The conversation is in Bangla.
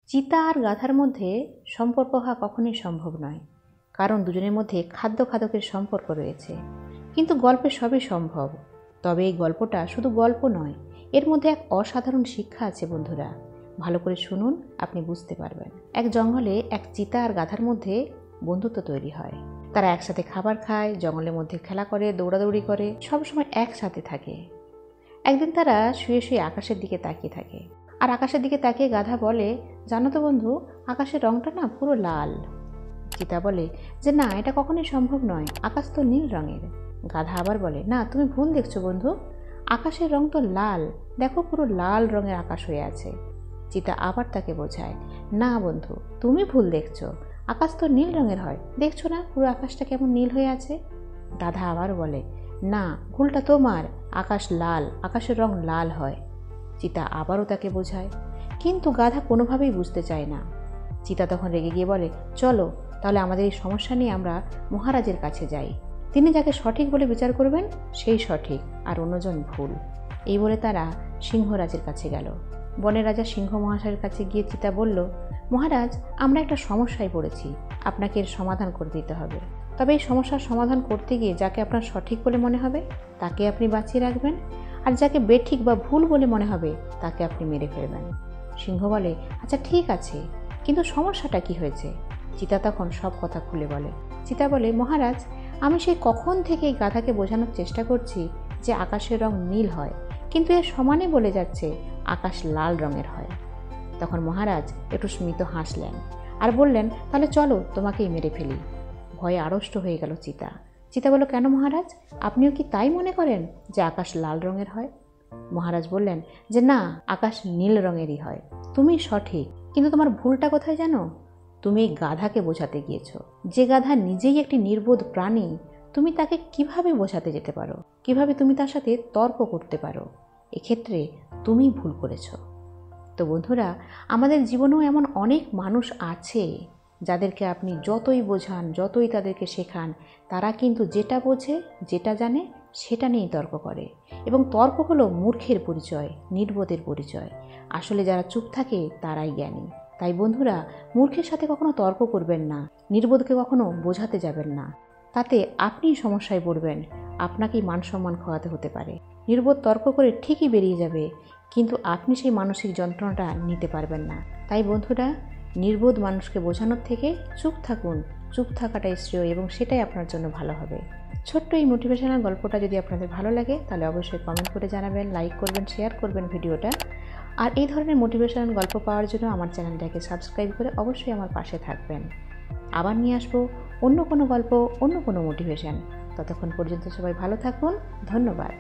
চিতা আর গাধার মধ্যে সম্পর্ক হওয়া কখনোই সম্ভব নয়, কারণ দুজনের মধ্যে খাদ্য খাদকের সম্পর্ক রয়েছে। কিন্তু গল্পে সবই সম্ভব। তবে এই গল্পটা শুধু গল্প নয়, এর মধ্যে এক অসাধারণ শিক্ষা আছে বন্ধুরা। ভালো করে শুনুন, আপনি বুঝতে পারবেন। এক জঙ্গলে এক চিতা আর গাধার মধ্যে বন্ধুত্ব তৈরি হয়। তারা একসাথে খাবার খায়, জঙ্গলের মধ্যে খেলা করে, দৌড়াদৌড়ি করে, সবসময় একসাথে থাকে। একদিন তারা শুয়ে শুয়ে আকাশের দিকে তাকিয়ে থাকে। আর আকাশের দিকে তাকিয়ে গাধা বলে, জানো তো বন্ধু, আকাশের রংটা না পুরো লাল। চিতা বলে যে না, এটা কখনোই সম্ভব নয়, আকাশ তো নীল রঙের। গাধা আবার বলে, না, তুমি ভুল দেখছো বন্ধু, আকাশের রং তো লাল, দেখো পুরো লাল রঙের আকাশ হয়ে আছে। চিতা আবার তাকে বোঝায়, না বন্ধু, তুমি ভুল দেখছো, আকাশ তো নীল রঙের হয়, দেখছো না পুরো আকাশটা কেমন নীল হয়ে আছে। গাধা আবার বলে, না, ভুলটা তোমার, আকাশ লাল, আকাশের রং লাল হয়। চিতা আবারও তাকে বোঝায়, কিন্তু গাধা কোনোভাবেই বুঝতে চায় না। চিতা তখন রেগে গিয়ে বলে, চলো তাহলে আমাদের এই সমস্যা নিয়ে আমরা মহারাজের কাছে যাই, তিনি যাকে সঠিক বলে বিচার করবেন সেই সঠিক আর অন্যজন ভুল। এই বলে তারা সিংহরাজের কাছে গেল। বনের রাজা সিংহ মহাশয়ের কাছে গিয়ে চিতা বলল, মহারাজ, আমরা একটা সমস্যায় পড়েছি, আপনাকে এর সমাধান করে দিতে হবে। তবে এই সমস্যার সমাধান করতে গিয়ে যাকে আপনার সঠিক বলে মনে হবে তাকে আপনি বাঁচিয়ে রাখবেন, আর যাকে বেঠিক বা ভুল বলে মনে হবে তাকে আপনি মেরে ফেলবেন। সিংহ বলে, আচ্ছা ঠিক আছে, কিন্তু সমস্যাটা কি হয়েছে? চিতা তখন সব কথা খুলে বলে। চিতা বলে, মহারাজ, আমি সেই কখন থেকে এই গাধাকে বোঝানোর চেষ্টা করছি যে আকাশের রং নীল হয়, কিন্তু এর সমানে বলে যাচ্ছে আকাশ লাল রঙের হয়। তখন মহারাজ একটু স্মিত হাসলেন আর বললেন, তাহলে চলো তোমাকেই মেরে ফেলি। ভয়ে আড়ষ্ট হয়ে গেল চিতা। চিতা বলল, কেন মহারাজ, আপনিও কি তাই মনে করেন যে আকাশ লাল রঙের হয়? মহারাজ বললেন যে না, আকাশ নীল রঙেরই হয়, তুমি সঠিক, কিন্তু তোমার ভুলটা কোথায় জানো? তুমি এই গাধাকে বোঝাতে গিয়েছ। যে গাধা নিজেই একটি নির্বোধ প্রাণী, তুমি তাকে কিভাবে বোঝাতে যেতে পারো? কিভাবে তুমি তার সাথে তর্ক করতে পারো? এক্ষেত্রে তুমি ভুল করেছ। তো বন্ধুরা, আমাদের জীবনেও এমন অনেক মানুষ আছে যাদেরকে আপনি যতই বোঝান, যতই তাদেরকে শেখান, তারা কিন্তু যেটা বোঝে, যেটা জানে, সেটা নিয়েই তর্ক করে। এবং তর্ক হলো মূর্খের পরিচয়, নির্বোধের পরিচয়। আসলে যারা চুপ থাকে তারাই জ্ঞানী। তাই বন্ধুরা, মূর্খের সাথে কখনো তর্ক করবেন না, নির্বোধকে কখনো বোঝাতে যাবেন না, তাতে আপনিই সমস্যায় পড়বেন, আপনাকেই মান সম্মান খোয়াতে হতে পারে। নির্বোধ তর্ক করে ঠিকই বেরিয়ে যাবে, কিন্তু আপনি সেই মানসিক যন্ত্রণাটা নিতে পারবেন না। তাই বন্ধুরা, নির্বোধ মানুষকে বোঝানোর থেকে চুপ থাকুন, চুপ থাকাটাই শ্রেয় এবং সেটাই আপনার জন্য ভালো হবে। ছোট্ট এই মোটিভেশনাল গল্পটা যদি আপনাদের ভালো লাগে তাহলে অবশ্যই কমেন্ট করে জানাবেন, লাইক করবেন, শেয়ার করবেন ভিডিওটা। আর এই ধরনের মোটিভেশনাল গল্প পাওয়ার জন্য আমার চ্যানেলটাকে সাবস্ক্রাইব করে অবশ্যই আমার পাশে থাকবেন। আবার নিয়ে আসবো অন্য কোনো গল্প, অন্য কোনো মোটিভেশন। ততক্ষণ পর্যন্ত সবাই ভালো থাকুন। ধন্যবাদ।